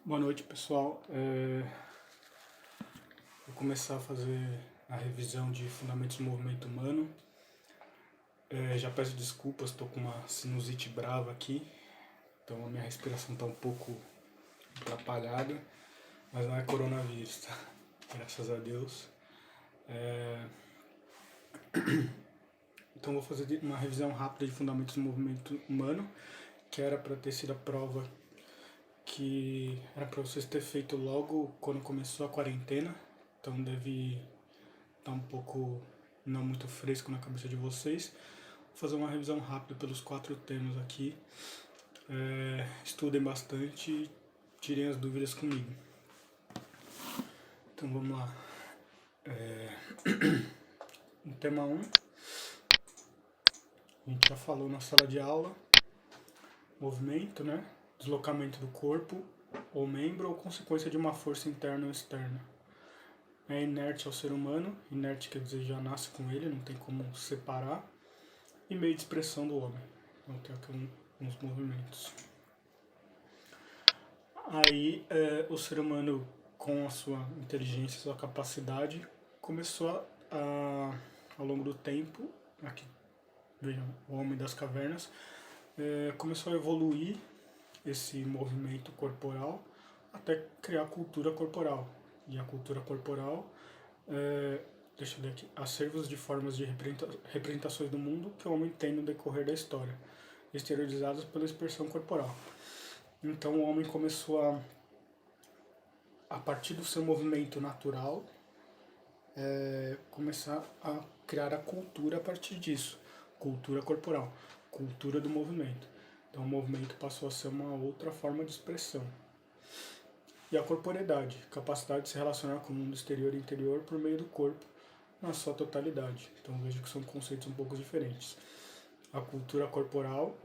Boa noite, pessoal. Vou começar a fazer a revisão de fundamentos do movimento humano. Já peço desculpas, estou com uma sinusite brava aqui, então a minha respiração está um pouco atrapalhada, mas não é coronavírus, tá? Graças a Deus. Então vou fazer uma revisão rápida de fundamentos do movimento humano, que era para ter sido a prova que era para vocês ter feito logo quando começou a quarentena, então deve estar um pouco não muito fresco na cabeça de vocês. Vou fazer uma revisão rápida pelos 4 temas aqui. Estudem bastante e tirem as dúvidas comigo. Então vamos lá. No tema 1, a gente já falou na sala de aula, movimento, né? Deslocamento do corpo ou membro ou consequência de uma força interna ou externa. É inerte ao ser humano, inerte quer dizer já nasce com ele, não tem como separar, e meio de expressão do homem. Então tem aqui uns movimentos. Aí o ser humano, com a sua inteligência, sua capacidade, começou ao longo do tempo, aqui vejam, o homem das cavernas, começou a evoluir esse movimento corporal até criar a cultura corporal. E a cultura corporal, deixa eu ver aqui, acervos de formas de representações do mundo que o homem tem no decorrer da história, exteriorizadas pela expressão corporal. Então o homem começou a partir do seu movimento natural, começar a criar a cultura a partir disso, cultura corporal, cultura do movimento. Então o movimento passou a ser uma outra forma de expressão. E a corporeidade, capacidade de se relacionar com o mundo exterior e interior por meio do corpo na sua totalidade. Então vejo que são conceitos um pouco diferentes. A cultura corporal,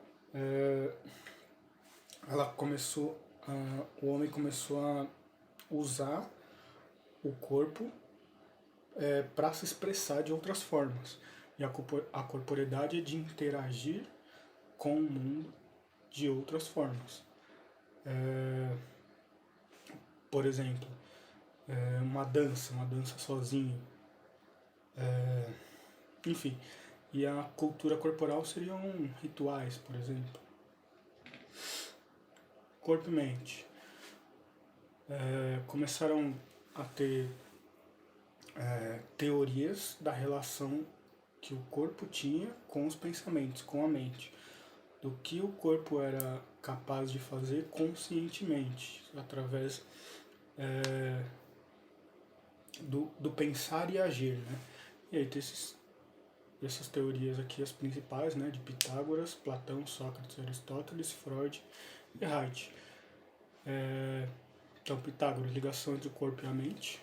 o homem começou a usar o corpo para se expressar de outras formas. E a corporeidade é de interagir com o mundo de outras formas. Por exemplo, uma dança sozinho. Enfim, e a cultura corporal seriam rituais, por exemplo. Corpo e mente. Começaram a ter teorias da relação que o corpo tinha com os pensamentos, com a mente. Do que o corpo era capaz de fazer conscientemente, através do pensar e agir, né? E aí tem essas teorias aqui, as principais, né, de Pitágoras, Platão, Sócrates, Aristóteles, Freud e Haidt. Então, Pitágoras, ligação entre o corpo e a mente,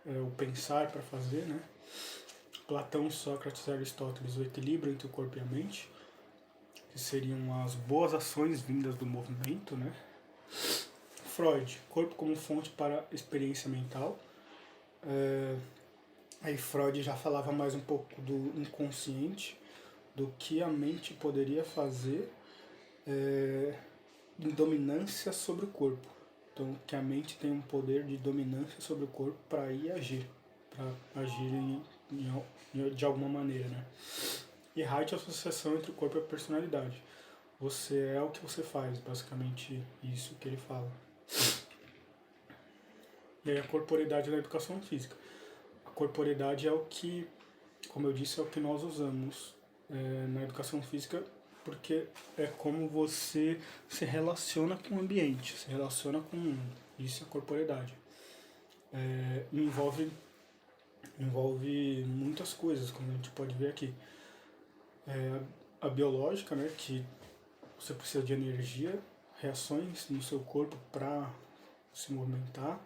o pensar para fazer, né? Platão, Sócrates e Aristóteles, o equilíbrio entre o corpo e a mente, que seriam as boas ações vindas do movimento, né? Freud, corpo como fonte para experiência mental. Aí Freud já falava mais um pouco do inconsciente, do que a mente poderia fazer em dominância sobre o corpo. Então, que a mente tem um poder de dominância sobre o corpo para ir agir, para agir de alguma maneira, né? E Haidt é a associação entre o corpo e a personalidade. Você é o que você faz, basicamente isso que ele fala. E aí a corporeidade da educação física. A corporeidade é o que, como eu disse, é o que nós usamos na educação física, porque é como você se relaciona com o ambiente, se relaciona com o mundo. Isso é a corporeidade. Envolve muitas coisas, como a gente pode ver aqui. A biológica, né, que você precisa de energia, reações no seu corpo para se movimentar.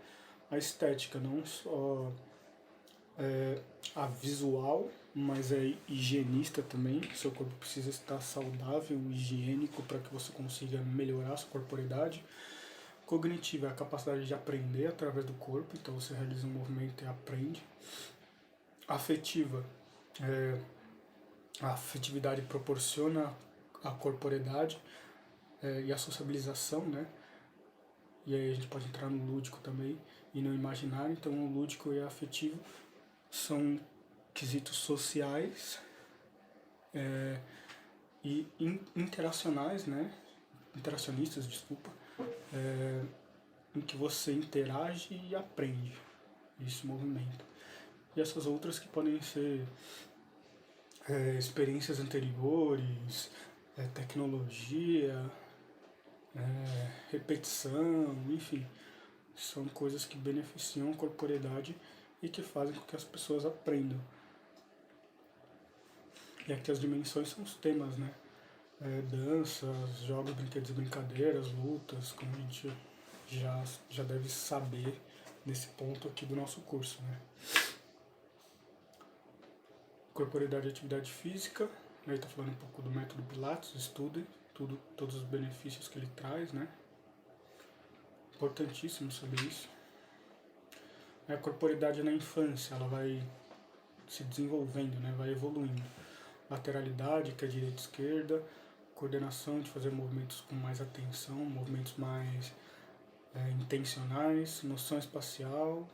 A estética, não só a visual, mas é higienista também. Seu corpo precisa estar saudável, higiênico, para que você consiga melhorar a sua corporeidade. Cognitiva é a capacidade de aprender através do corpo, então você realiza um movimento e aprende. Afetiva, a afetividade proporciona a corporeidade e a sociabilização, né? e aí a gente pode entrar no lúdico também e no imaginário. Então o lúdico e o afetivo são quesitos sociais e interacionais, né? Interacionistas, desculpa, em que você interage e aprende esse movimento. E essas outras que podem ser experiências anteriores, tecnologia, repetição, enfim, são coisas que beneficiam a corporeidade e que fazem com que as pessoas aprendam. E aqui as dimensões são os temas, né? Danças, jogos, brinquedos e brincadeiras, lutas, como a gente já deve saber nesse ponto aqui do nosso curso, né? Corporeidade e atividade física, aí está falando um pouco do método Pilates, estudem todos os benefícios que ele traz, né? Importantíssimo saber isso. A corporeidade na infância, ela vai se desenvolvendo, né? Vai evoluindo. Lateralidade, que é direita e esquerda, coordenação, de fazer movimentos com mais atenção, movimentos mais intencionais, noção espacial,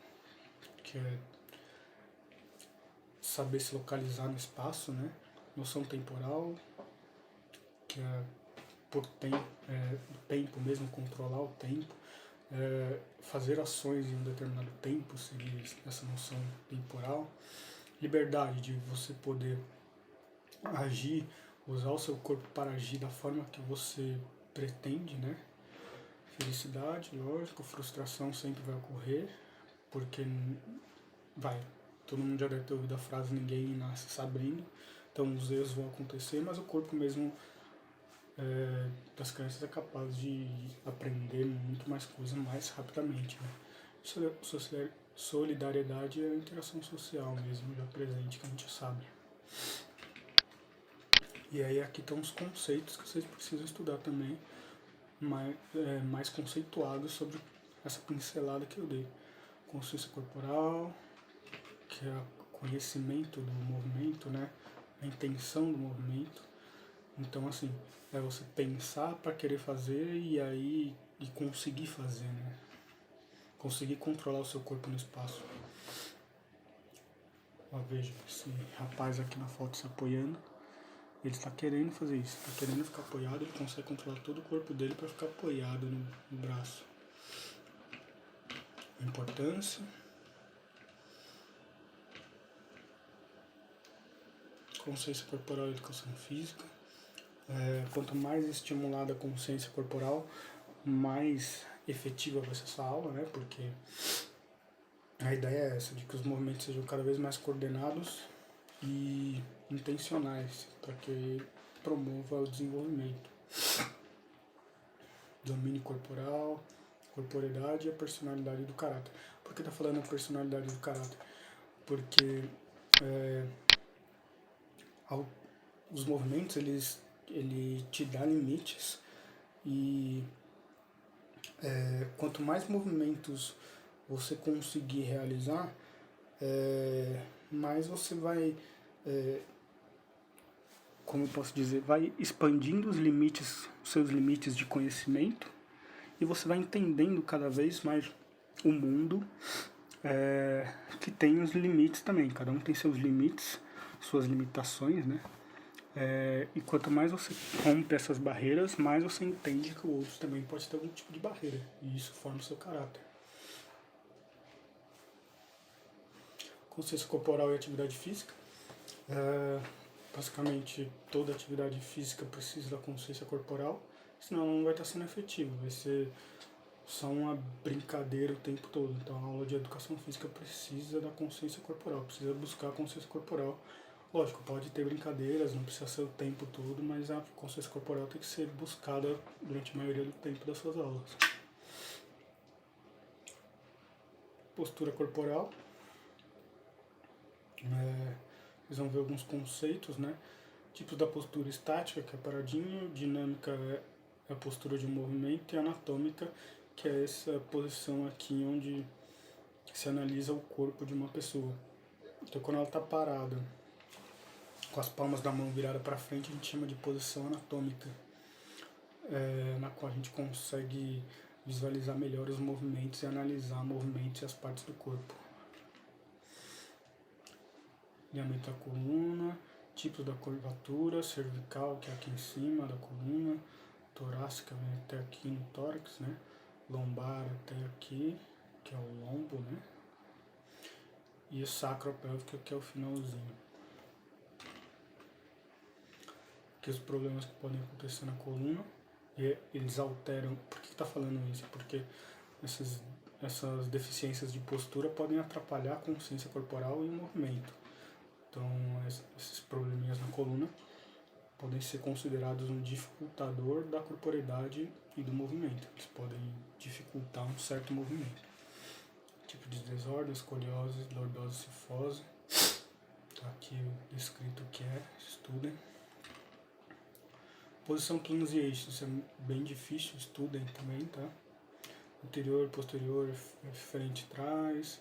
que é saber se localizar no espaço, né? Noção temporal, que é por tempo mesmo, controlar o tempo, fazer ações em um determinado tempo, seguir essa noção temporal. Liberdade, de você poder agir, usar o seu corpo para agir da forma que você pretende, né? Felicidade, lógico, frustração sempre vai ocorrer, porque todo mundo já deve ter ouvido a frase, ninguém nasce sabendo, então os erros vão acontecer, mas o corpo mesmo das crianças é capaz de aprender muito mais coisas mais rapidamente, né? Solidariedade é a interação social mesmo, já presente, que a gente sabe. E aí aqui estão os conceitos que vocês precisam estudar também, mais conceituados sobre essa pincelada que eu dei. Consciência corporal, que é o conhecimento do movimento, né? A intenção do movimento. Então, assim, é você pensar para querer fazer e conseguir fazer, né? Conseguir controlar o seu corpo no espaço. Ó, veja esse rapaz aqui na foto se apoiando. Ele está querendo fazer isso, está querendo ficar apoiado, ele consegue controlar todo o corpo dele para ficar apoiado no braço. Importância. Consciência corporal e educação física. Quanto mais estimulada a consciência corporal, mais efetiva vai ser essa aula, né? Porque a ideia é essa, de que os movimentos sejam cada vez mais coordenados e intencionais, para que promova o desenvolvimento. Domínio corporal, corporeidade e a personalidade do caráter. Por que está falando a personalidade do caráter? Porque os movimentos, ele te dá limites e quanto mais movimentos você conseguir realizar, mais você vai, como eu posso dizer, vai expandindo os seus limites de conhecimento, e você vai entendendo cada vez mais o mundo, que tem os limites também. Cada um tem seus limites, suas limitações, né? E quanto mais você rompe essas barreiras, mais você entende que o outro também pode ter algum tipo de barreira, e isso forma o seu caráter. Consciência corporal e atividade física. Basicamente, toda atividade física precisa da consciência corporal, senão não vai estar sendo efetivo, vai ser só uma brincadeira o tempo todo. Então, a aula de educação física precisa da consciência corporal, precisa buscar a consciência corporal. Lógico, pode ter brincadeiras, não precisa ser o tempo todo, mas a consciência corporal tem que ser buscada durante a maioria do tempo das suas aulas. Postura corporal. Vocês vão ver alguns conceitos, né? Tipos da postura: estática, que é paradinho; dinâmica é a postura de um movimento; e anatômica, que é essa posição aqui onde se analisa o corpo de uma pessoa. Então, quando ela está parada, com as palmas da mão viradas para frente, a gente chama de posição anatômica, na qual a gente consegue visualizar melhor os movimentos e analisar movimentos e as partes do corpo. Alinhamento da coluna, tipos da curvatura, cervical, que é aqui em cima da coluna, torácica vem até aqui no tórax, né? Lombar até aqui, que é o lombo, né? E o sacropélvico, que é o finalzinho. Aqui os problemas que podem acontecer na coluna, e eles alteram. Por que está falando isso? Porque essas deficiências de postura podem atrapalhar a consciência corporal e o movimento. Então, esses probleminhas na coluna podem ser considerados um dificultador da corporeidade e do movimento. Eles podem dificultar um certo movimento. Tipo de desordem, escoliose, lordose, cifose. Tá aqui descrito o que é, estudem. Posição, planos e eixos, isso é bem difícil, estudem também, tá? Anterior, posterior, frente e trás.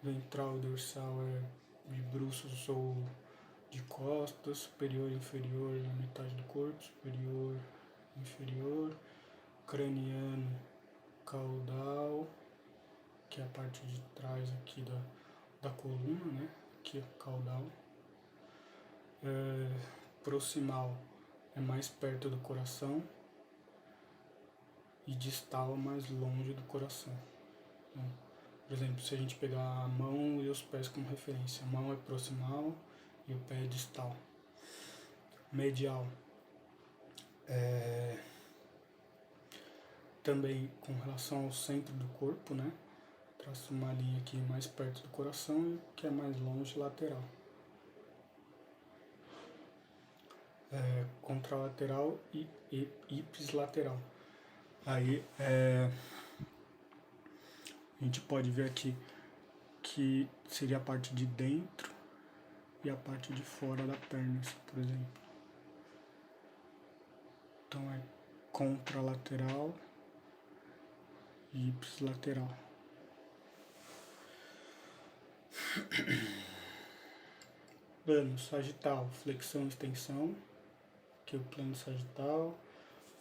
Ventral e dorsal é de bruços ou de costas, superior e inferior na metade do corpo, superior e inferior, craniano, caudal, que é a parte de trás aqui da coluna, né? Aqui é caudal. Proximal é mais perto do coração e distal mais longe do coração. Então, por exemplo, se a gente pegar a mão e os pés como referência, a mão é proximal e o pé é distal. Medial também com relação ao centro do corpo, né? Traço uma linha aqui mais perto do coração e que é mais longe, lateral. Contralateral e ipsilateral. Aí a gente pode ver aqui que seria a parte de dentro e a parte de fora da perna, por exemplo. Então é contralateral e ipsilateral. Plano sagital, flexão e extensão, que é o plano sagital.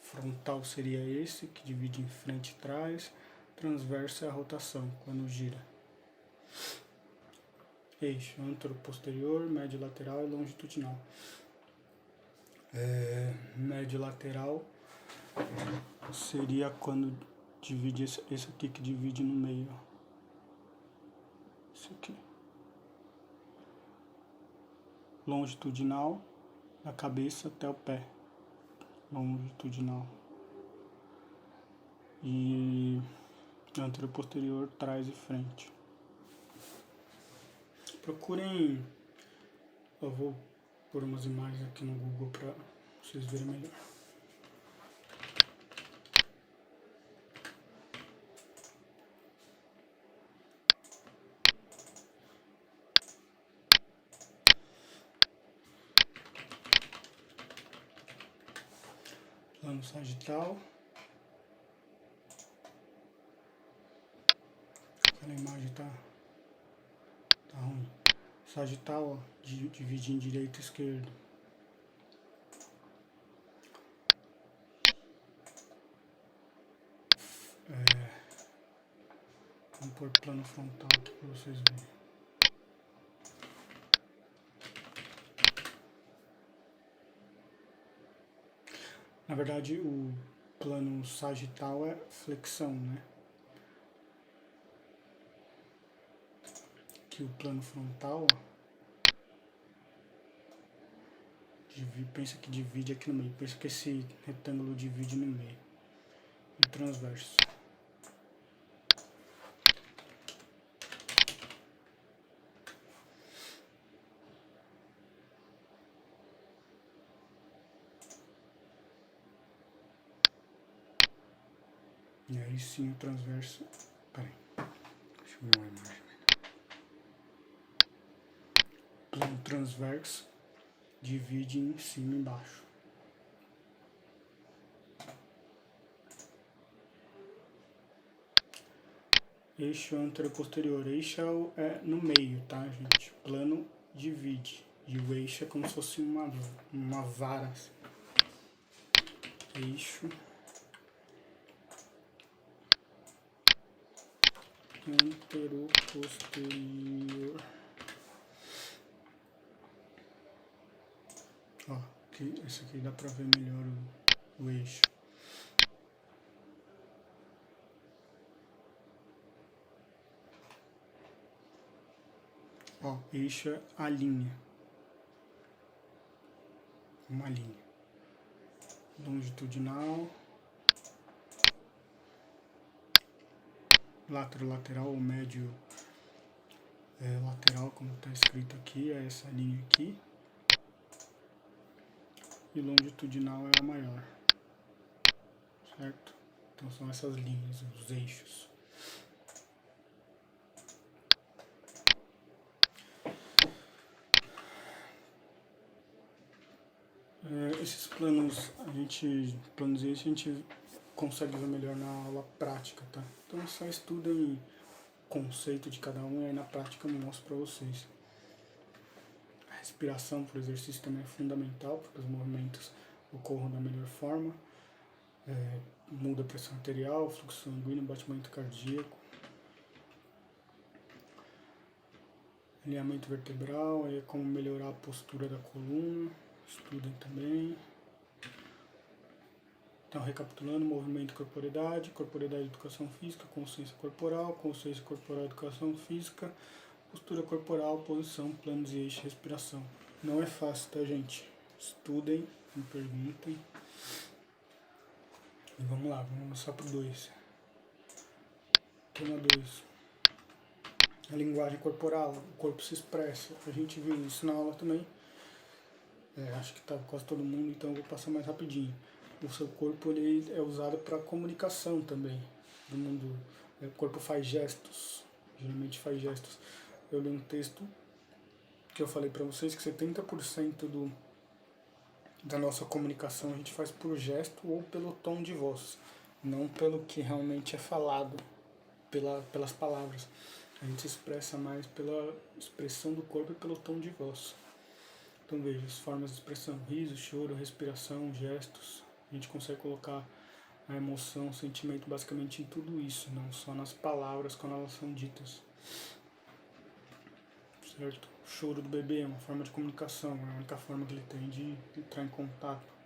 Frontal seria esse, que divide em frente e trás. Transverso é a rotação, quando gira. Eixo, antero-posterior, médio lateral e longitudinal. Médio lateral seria quando divide esse aqui, que divide no meio. Esse aqui. Longitudinal, da cabeça até o pé. Longitudinal. E antero-posterior, trás e frente. Procurem, eu vou pôr umas imagens aqui no Google para vocês verem melhor. Plano sagital. Aquela imagem tá ruim. Sagital, ó, divide em direita e esquerda. Vamos pôr plano frontal aqui para vocês verem. Na verdade, o plano sagital é flexão, né? Aqui o plano frontal, ó, pensa que divide aqui no meio, pensa que esse retângulo divide no meio. E transverso. E aí sim o transverso. Peraí. Deixa eu ver uma imagem. Plano transverso divide em cima e embaixo. Eixo antero-posterior. Eixo é no meio, tá, gente? Plano divide. E o eixo é como se fosse uma vara. Assim. Eixo anteroposterior. Ó, aqui, esse aqui dá pra ver melhor o eixo. Ó, eixo é a linha. Uma linha. Longitudinal. Lateral ou médio lateral, como está escrito aqui, é essa linha aqui. E longitudinal é a maior. Certo? Então são essas linhas, os eixos. Esses planos, planos a gente consegue ver melhor na aula prática, tá? Então só estudem o conceito de cada um e aí na prática eu mostro para vocês. A respiração por exercício também é fundamental, porque os movimentos ocorram da melhor forma. Muda a pressão arterial, fluxo sanguíneo, batimento cardíaco. Alinhamento vertebral, como melhorar a postura da coluna. Estudem também. Então, recapitulando: movimento e corporeidade, educação física, consciência corporal, educação física, postura corporal, posição, planos e eixo, respiração. Não é fácil, tá, gente? Estudem, me perguntem. E vamos lá, vamos começar pro 2. Tema 2. A linguagem corporal, o corpo se expressa. A gente viu isso na aula também. Acho que tá quase todo mundo, então eu vou passar mais rapidinho. O seu corpo ele é usado para comunicação também. Do mundo, o corpo faz gestos, geralmente faz gestos. Eu li um texto que eu falei para vocês que 70% da nossa comunicação a gente faz por gesto ou pelo tom de voz, não pelo que realmente é falado, pelas palavras. A gente se expressa mais pela expressão do corpo e pelo tom de voz. Então veja, as formas de expressão: riso, choro, respiração, gestos. A gente consegue colocar a emoção, o sentimento basicamente em tudo isso, não só nas palavras quando elas são ditas. Certo? O choro do bebê é uma forma de comunicação, é a única forma que ele tem de entrar em contato.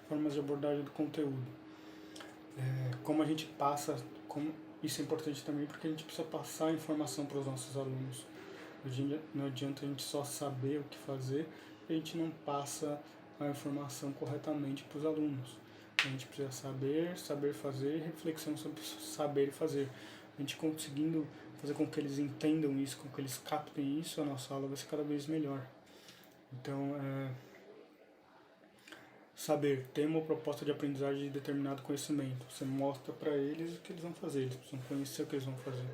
Formas de abordagem do conteúdo. Como a gente passa, isso é importante também porque a gente precisa passar a informação para os nossos alunos. Não adianta a gente só saber o que fazer e a gente não passa a informação corretamente para os alunos. A gente precisa saber fazer, reflexão sobre saber e fazer. A gente conseguindo fazer com que eles entendam isso, com que eles captem isso, a nossa aula vai ser cada vez melhor. Então, saber, ter uma proposta de aprendizagem de determinado conhecimento. Você mostra para eles o que eles vão fazer, eles precisam conhecer o que eles vão fazer.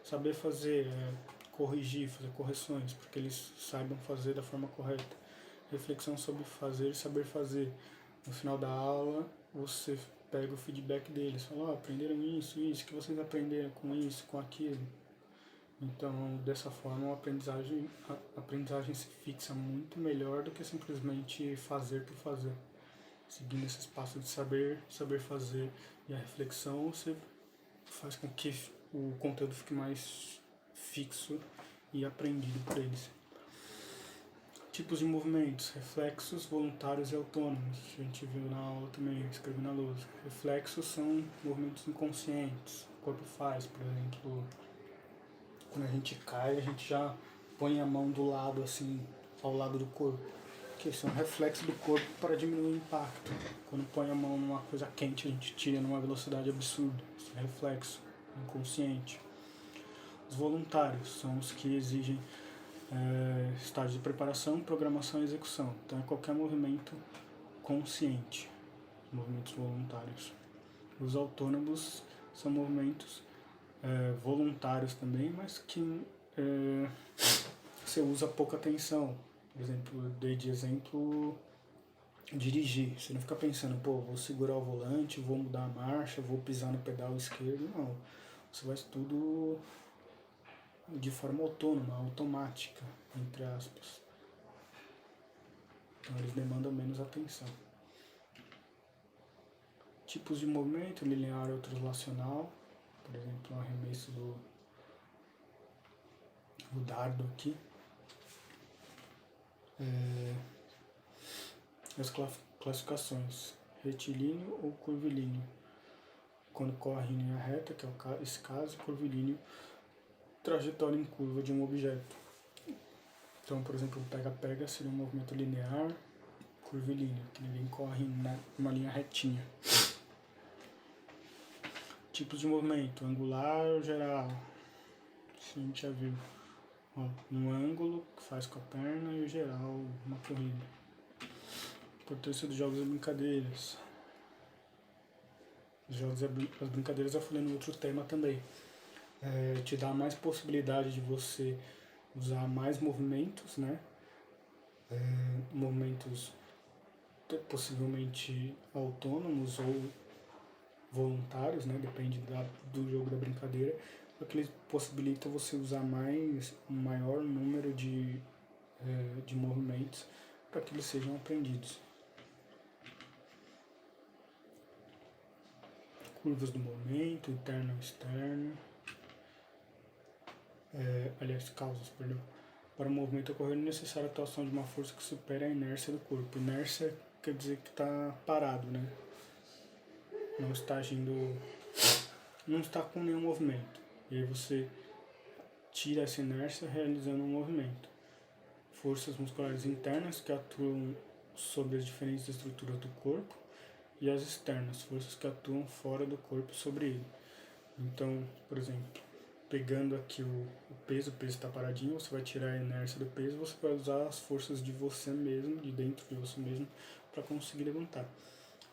Saber fazer, corrigir, fazer correções, para que eles saibam fazer da forma correta. Reflexão sobre fazer e saber fazer. No final da aula, você pega o feedback deles, fala: aprenderam isso, que vocês aprenderam com isso, com aquilo. Então, dessa forma, a aprendizagem se fixa muito melhor do que simplesmente fazer por fazer. Seguindo esse espaço de saber fazer e a reflexão, você faz com que o conteúdo fique mais fixo e aprendido por eles. Tipos de movimentos: reflexos, voluntários e autônomos. A gente viu na aula também, escrevi na lousa. Reflexos são movimentos inconscientes. O corpo faz, por exemplo, quando a gente cai, a gente já põe a mão do lado, assim, ao lado do corpo, que são reflexos do corpo para diminuir o impacto. Quando põe a mão numa coisa quente, a gente tira numa velocidade absurda. Isso é reflexo inconsciente. Os voluntários são os que exigem estágio de preparação, programação e execução. Então é qualquer movimento consciente, movimentos voluntários. Os autônomos são movimentos voluntários também, mas que você usa pouca atenção. Por exemplo, dei de exemplo dirigir. Você não fica pensando, vou segurar o volante, vou mudar a marcha, vou pisar no pedal esquerdo. Não. Você faz tudo de forma autônoma, automática, entre aspas. Então eles demandam menos atenção. Tipos de movimento, linear ou translacional. Por exemplo, o arremesso do dardo aqui. As classificações, retilíneo ou curvilíneo. Quando corre em linha reta, que é esse caso, curvilíneo, trajetória em curva de um objeto. Então, por exemplo, o pega-pega seria um movimento linear, curvilíneo, que ninguém corre numa linha retinha. Tipos de movimento, angular ou geral. Isso a gente já viu. Um ângulo que faz com a perna e o geral, uma corrida. Importância dos jogos e brincadeiras. As brincadeiras eu falei no outro tema também. Te dá mais possibilidade de você usar mais movimentos, né? Movimentos possivelmente autônomos ou voluntários, né? Depende do jogo da brincadeira. Porque ele possibilita você usar um maior número de movimentos para que eles sejam aprendidos. Curvas do movimento, interno e externo. Causas, perdão. Para o movimento ocorrer é necessária a atuação de uma força que supere a inércia do corpo. Inércia quer dizer que está parado, né? Não está agindo, não está com nenhum movimento. E aí você tira essa inércia realizando um movimento. Forças musculares internas que atuam sobre as diferentes estruturas do corpo e as externas, forças que atuam fora do corpo sobre ele. Então, por exemplo, pegando aqui o peso está paradinho, você vai tirar a inércia do peso, você vai usar as forças de você mesmo, de dentro de você mesmo, para conseguir levantar.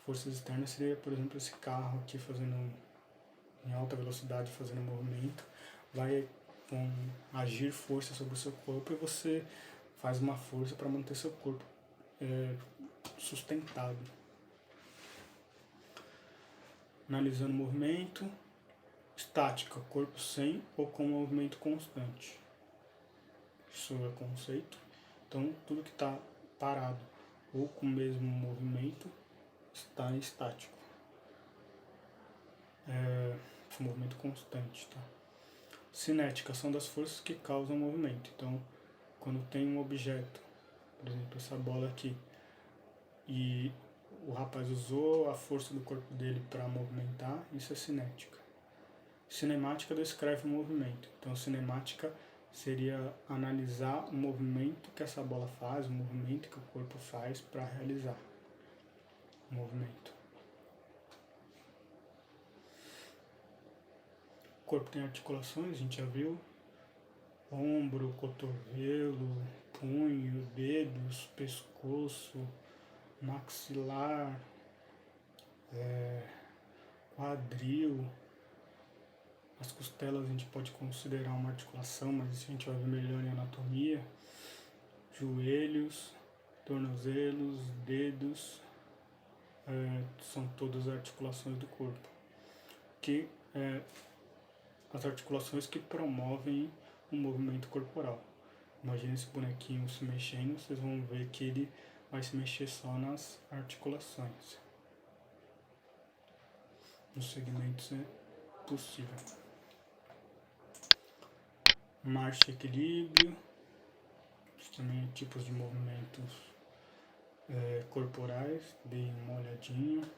Forças externas seria, por exemplo, esse carro aqui fazendo em alta velocidade, fazendo movimento, vai agir força sobre o seu corpo e você faz uma força para manter seu corpo sustentado. Analisando o movimento. Estática, corpo sem ou com movimento constante. Isso é conceito. Então, tudo que está parado ou com o mesmo movimento está estático. Movimento constante, tá? Cinética são das forças que causam movimento. Então, quando tem um objeto, por exemplo, essa bola aqui, e o rapaz usou a força do corpo dele para movimentar, isso é cinética. Cinemática descreve o movimento. Então, cinemática seria analisar o movimento que essa bola faz, o movimento que o corpo faz para realizar o movimento. O corpo tem articulações, a gente já viu. Ombro, cotovelo, punho, dedos, pescoço, maxilar, quadril. As costelas a gente pode considerar uma articulação, mas isso a gente vai ver melhor em anatomia. Joelhos, tornozelos, dedos, são todas articulações do corpo. As articulações que promovem o movimento corporal. Imagina esse bonequinho se mexendo, vocês vão ver que ele vai se mexer só nas articulações. Nos segmentos é possível. Marcha e equilíbrio, também tipos de movimentos corporais, dei uma olhadinha.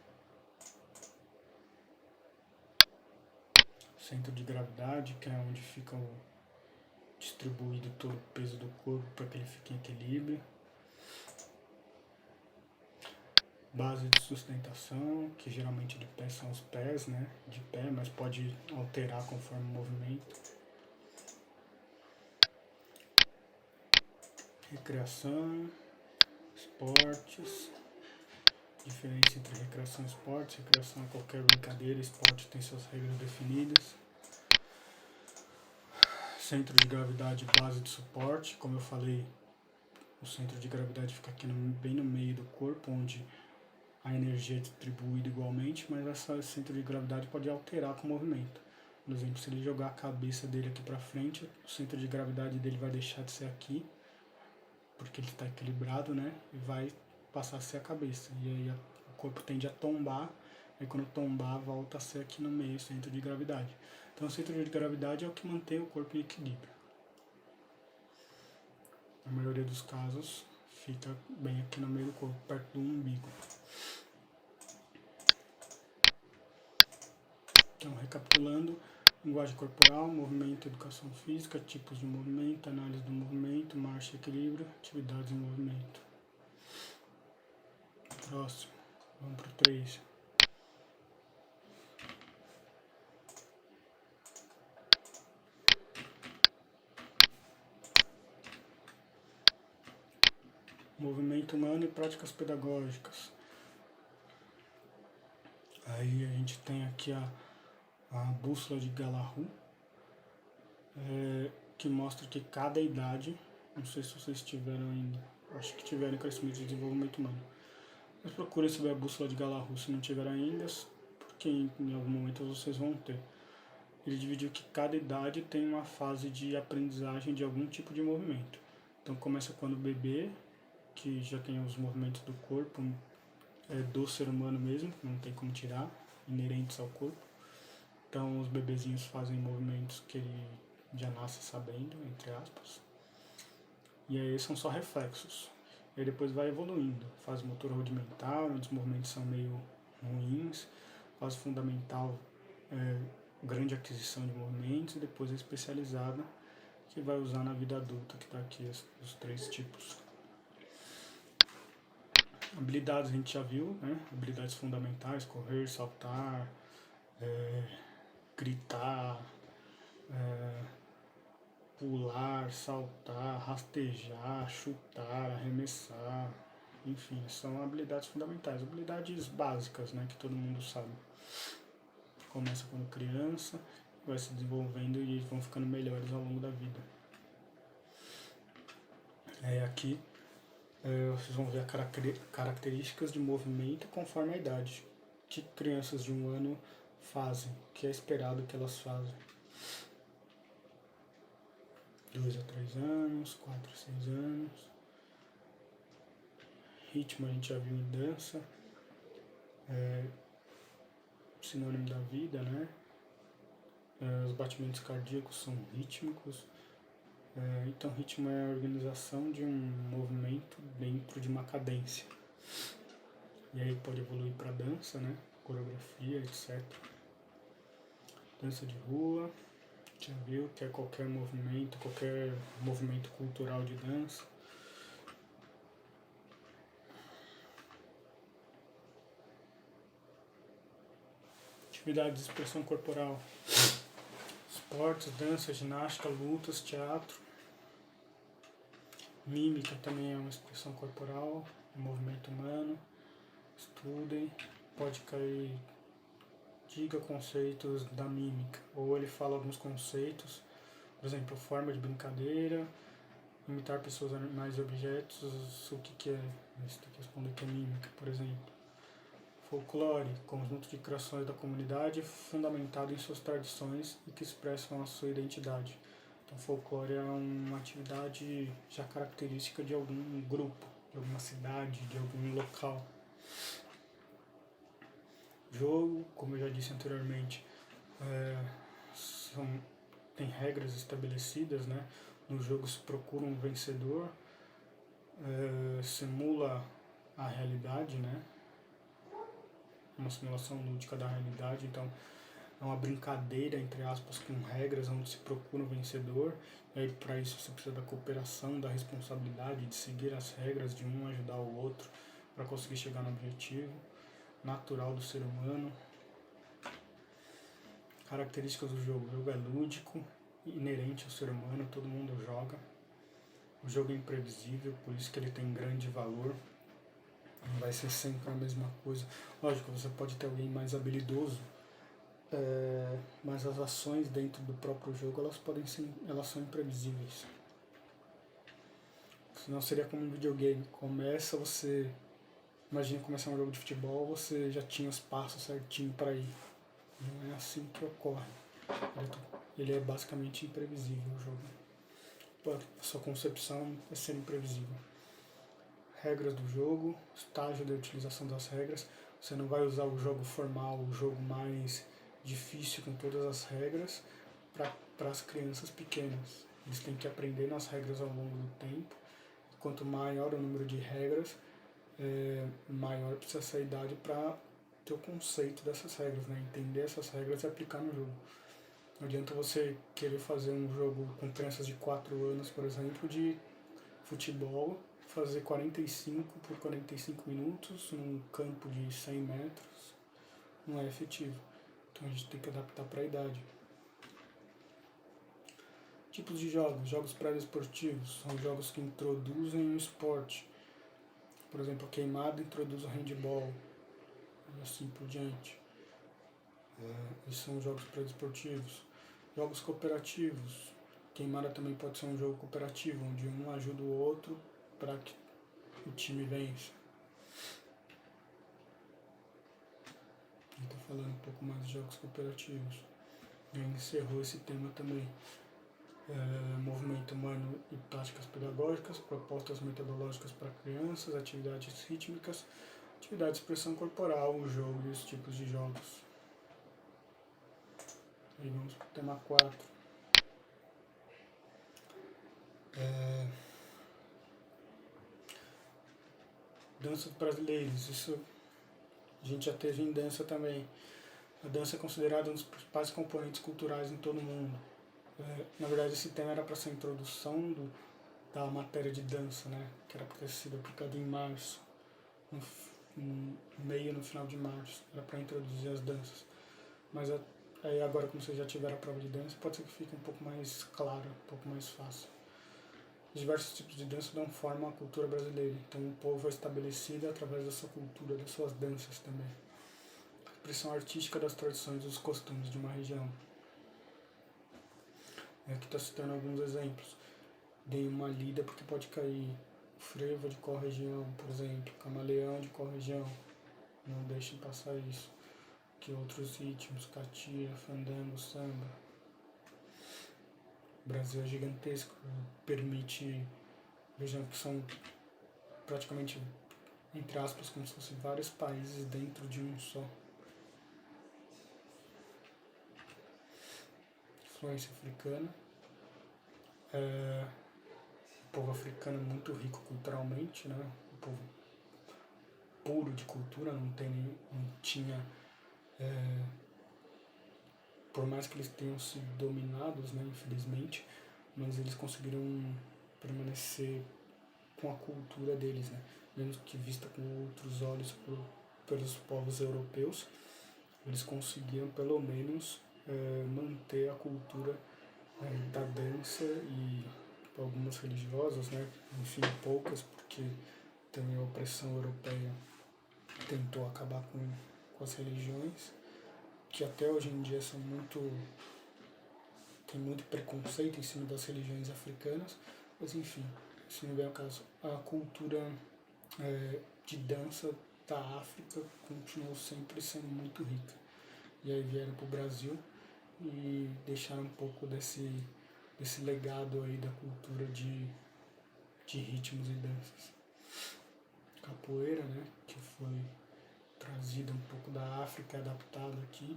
Centro de gravidade, que é onde fica distribuído todo o peso do corpo para que ele fique em equilíbrio. Base de sustentação, que geralmente de pé são os pés, né? De pé, mas pode alterar conforme o movimento. Recreação, esportes. Diferença entre recreação e esporte. Recreação é qualquer brincadeira, esporte tem suas regras definidas. Centro de gravidade, base de suporte. Como eu falei, o centro de gravidade fica aqui bem no meio do corpo, onde a energia é distribuída igualmente, mas esse centro de gravidade pode alterar com o movimento. Por exemplo, se ele jogar a cabeça dele aqui para frente, o centro de gravidade dele vai deixar de ser aqui, porque ele está equilibrado, né? E vai passar a ser a cabeça. E aí o corpo tende a tombar, e quando tombar volta a ser aqui no meio, o centro de gravidade. Então o centro de gravidade é o que mantém o corpo em equilíbrio. Na maioria dos casos fica bem aqui no meio do corpo, perto do umbigo. Então, recapitulando: linguagem corporal, movimento, educação física, tipos de movimento, análise do movimento, marcha e equilíbrio, atividades em movimento. Próximo, vamos para o 3. Movimento humano e práticas pedagógicas. Aí a gente tem aqui a bússola de Galahu, que mostra que cada idade, não sei se vocês tiveram ainda, acho que tiveram crescimento e desenvolvimento humano, mas procurem saber a bússola de Galahu se não tiver ainda, porque em algum momento vocês vão ter. Ele dividiu que cada idade tem uma fase de aprendizagem de algum tipo de movimento. Então começa quando o bebê, que já tem os movimentos do corpo, do ser humano mesmo, que não tem como tirar, inerentes ao corpo. Então os bebezinhos fazem movimentos que ele já nasce sabendo, entre aspas. E aí são só reflexos. E aí depois vai evoluindo. Fase motor rudimentar, onde os movimentos são meio ruins. Fase fundamental, grande aquisição de movimentos. E depois a especializada, que vai usar na vida adulta, que está aqui os 3 tipos. Habilidades a gente já viu, né? Habilidades fundamentais: correr, saltar, gritar, pular, saltar, rastejar, chutar, arremessar, enfim, são habilidades fundamentais, habilidades básicas, né, que todo mundo sabe. Começa quando criança, vai se desenvolvendo e vão ficando melhores ao longo da vida. Aqui vocês vão ver características de movimento conforme a idade, que crianças de 1 ano fazem, que é esperado que elas fazem. 2 a 3 anos, 4 a 6 anos. Ritmo a gente já viu em dança. Sinônimo da vida, né? Os batimentos cardíacos são rítmicos. Então, ritmo é a organização de um movimento dentro de uma cadência. E aí pode evoluir para dança, né? Coreografia, etc. Dança de rua, já viu que é qualquer movimento cultural de dança. Atividades de expressão corporal: esportes, dança, ginástica, lutas, teatro. Mímica também é uma expressão corporal, movimento humano. Estudem, pode cair, diga conceitos da mímica, ou ele fala alguns conceitos, por exemplo, forma de brincadeira, imitar pessoas, animais e objetos, o que é? Você tem que responder que é mímica, por exemplo. Folclore, conjunto de criações da comunidade fundamentado em suas tradições e que expressam a sua identidade. Então, folclore é uma atividade já característica de algum grupo, de alguma cidade, de algum local. Jogo, como eu já disse anteriormente, tem regras estabelecidas, né? No jogo se procura um vencedor, simula a realidade, né? Uma simulação lúdica da realidade, então é uma brincadeira, entre aspas, com regras onde se procura um vencedor. E aí, para isso você precisa da cooperação, da responsabilidade de seguir as regras, de um ajudar o outro para conseguir chegar no objetivo natural do ser humano. Características do jogo: o jogo é lúdico, inerente ao ser humano, todo mundo joga. O jogo é imprevisível, por isso que ele tem grande valor. Não vai ser sempre a mesma coisa. Lógico, você pode ter alguém mais habilidoso, mas as ações dentro do próprio jogo elas são imprevisíveis. Senão seria como um videogame. Imagina começar um jogo de futebol, você já tinha os passos certinho para ir. Não é assim que ocorre. Ele é basicamente imprevisível o jogo. A sua concepção é ser imprevisível. regras do jogo, estágio de utilização das regras. Você não vai usar o jogo formal, o jogo mais difícil com todas as regras para as crianças pequenas. Eles têm que aprender nas regras ao longo do tempo. Quanto maior o número de regras, maior precisa ser a idade para ter o conceito dessas regras, né? Entender essas regras e aplicar no jogo. Não adianta você querer fazer um jogo com crianças de 4 anos, por exemplo, de futebol, fazer 45 por 45 minutos num campo de 100 metros, não é efetivo. Então a gente tem que adaptar para a idade. Tipos de jogos. Jogos pré-desportivos são jogos que introduzem o esporte. Por exemplo, a queimada introduz o handball e assim por diante. Esses são jogos pré-desportivos. Jogos cooperativos. Queimada também pode ser um jogo cooperativo, onde um ajuda o outro para que o time vença. Estou falando um pouco mais de jogos cooperativos. E encerrou esse tema também. Movimento humano e práticas pedagógicas, propostas metodológicas para crianças, atividades rítmicas, atividade de expressão corporal, o jogo e os tipos de jogos. Aí vamos para o tema 4. Danças brasileiras, isso a gente já teve em dança também. A dança é considerada um dos principais componentes culturais em todo o mundo. Na verdade, esse tema era para ser a introdução da matéria de dança, né? Que era para ter sido aplicado em março, no final de março, era para introduzir as danças. Mas aí agora, como vocês já tiveram a prova de dança, pode ser que fique um pouco mais claro, um pouco mais fácil. Os diversos tipos de dança dão forma à cultura brasileira, então o povo é estabelecido através da sua cultura, das suas danças também. A expressão artística das tradições e dos costumes de uma região. Aqui está citando alguns exemplos. Dei uma lida porque pode cair. Frevo de qual região, por exemplo. Camaleão de qual região. Não deixem passar isso. Que outros ritmos, catira, fandango, samba. O Brasil é gigantesco. Permite, vejam que são praticamente, entre aspas, como se fossem vários países dentro de um só. Influência africana. O povo africano é muito rico culturalmente, né? O povo puro de cultura, não tinha, por mais que eles tenham sido dominados, né, infelizmente, mas eles conseguiram permanecer com a cultura deles, né? Mesmo que vista com outros olhos pelos povos europeus, eles conseguiram pelo menos manter a cultura da dança e algumas religiosas, né? Enfim, poucas, porque também a opressão europeia tentou acabar com as religiões, que até hoje em dia tem muito preconceito em cima das religiões africanas, mas enfim, isso não é o caso. A cultura de dança da África continuou sempre sendo muito rica. E aí vieram para o Brasil e deixaram um pouco desse legado aí da cultura de ritmos e danças. Capoeira, né, que foi trazida um pouco da África, adaptada aqui.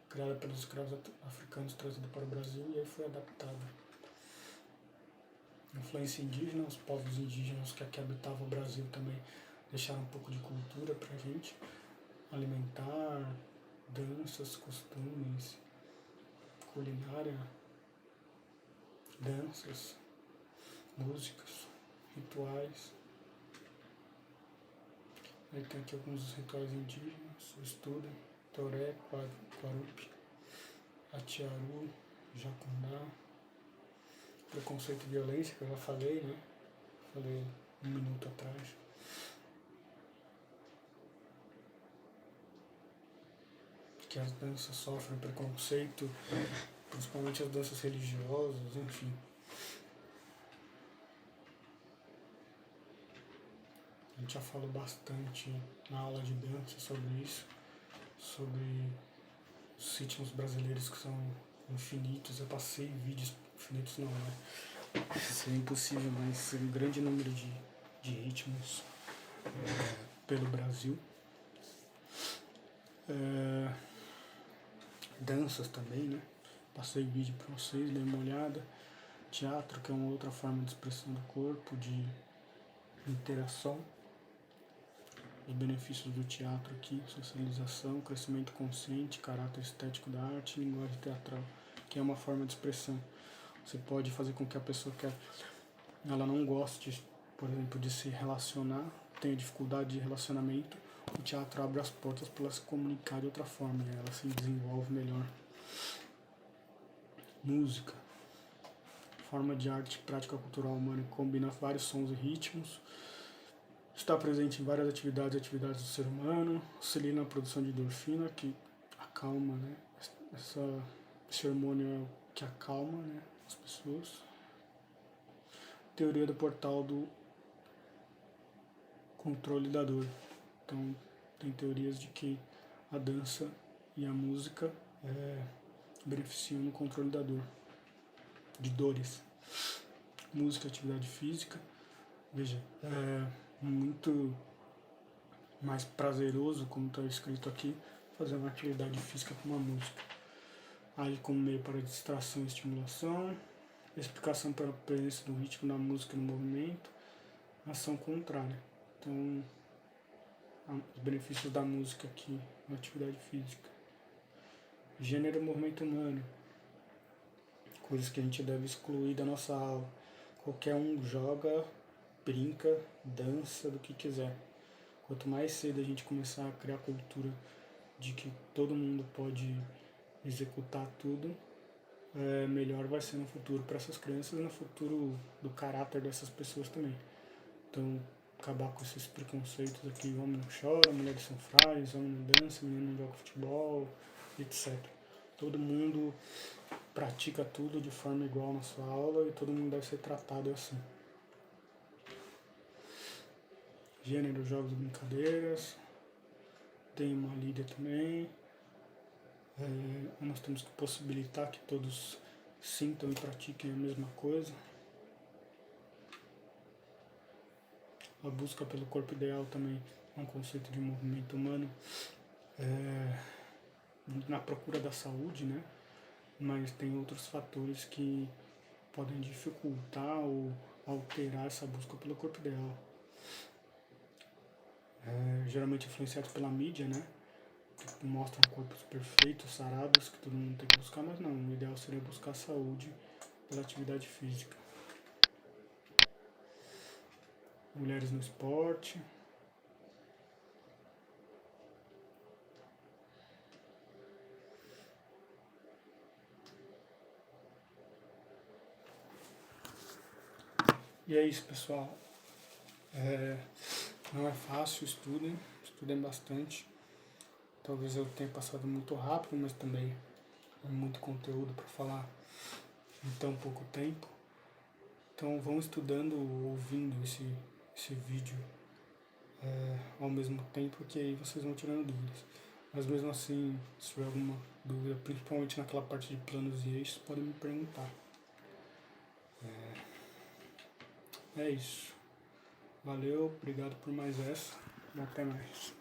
Criada pelos escravos africanos, trazida para o Brasil e aí foi adaptada. Influência indígena, os povos indígenas que aqui habitavam o Brasil também deixaram um pouco de cultura pra gente. Alimentar, danças, costumes, culinária, danças, músicas, rituais. Aí tem aqui alguns dos rituais indígenas, o estudo, Toré, Quarupi, Atiaru, Jacundá, preconceito e violência, que eu já falei, né? Falei 1 minuto atrás. Que as danças sofrem preconceito, principalmente as danças religiosas, enfim. A gente já falou bastante na aula de dança sobre isso, sobre os ritmos brasileiros que são infinitos. Eu passei vídeos infinitos, não, né? seria impossível, mas um grande número de ritmos pelo Brasil. Danças também, né? Passei vídeo para vocês, dêem uma olhada. Teatro, que é uma outra forma de expressão do corpo, de interação. Os benefícios do teatro aqui: socialização, crescimento consciente, caráter estético da arte e linguagem teatral, que é uma forma de expressão. Você pode fazer com que a pessoa que ela não goste, por exemplo, de se relacionar, tenha dificuldade de relacionamento, o teatro abre as portas para ela se comunicar de outra forma, né? Ela se desenvolve melhor. Música, forma de arte e prática cultural humana que combina vários sons e ritmos. Está presente em várias atividades do ser humano, auxilia na produção de endorfina, que acalma, né? Esse hormônio é o que acalma, né, as pessoas. Teoria do portal do controle da dor. Então, tem teorias de que a dança e a música beneficiam no controle da dor, de dores. Música, atividade física. Veja, é muito mais prazeroso, como está escrito aqui, fazer uma atividade física com uma música. Age como meio para distração e estimulação. Explicação para a presença do ritmo na música e no movimento. Ação contrária. Então, os benefícios da música aqui na atividade física. Gênero e movimento humano. Coisas que a gente deve excluir da nossa aula. Qualquer um joga, brinca, dança, do que quiser. Quanto mais cedo a gente começar a criar a cultura de que todo mundo pode executar tudo, melhor vai ser no futuro para essas crianças e no futuro do caráter dessas pessoas também. Então, acabar com esses preconceitos aqui: homem não chora, mulheres são frágeis, homem não dança, menino não joga futebol, etc. Todo mundo pratica tudo de forma igual na sua aula e todo mundo deve ser tratado assim. Gênero, jogos e brincadeiras. Tem uma líder também. Nós temos que possibilitar que todos sintam e pratiquem a mesma coisa. A busca pelo corpo ideal também é um conceito de movimento humano, na procura da saúde, né? Mas tem outros fatores que podem dificultar ou alterar essa busca pelo corpo ideal. Geralmente influenciados pela mídia, né? Que mostram corpos perfeitos, sarados, que todo mundo tem que buscar, mas não, o ideal seria buscar saúde pela atividade física. Mulheres no esporte. E é isso, pessoal. Não é fácil, estudem bastante. Talvez eu tenha passado muito rápido, mas também é muito conteúdo para falar em tão pouco tempo. Então vão estudando, ouvindo esse vídeo ao mesmo tempo, que aí vocês vão tirando dúvidas. Mas mesmo assim, se tiver alguma dúvida, principalmente naquela parte de planos e eixos, podem me perguntar. É isso. Valeu, obrigado por mais essa e até mais.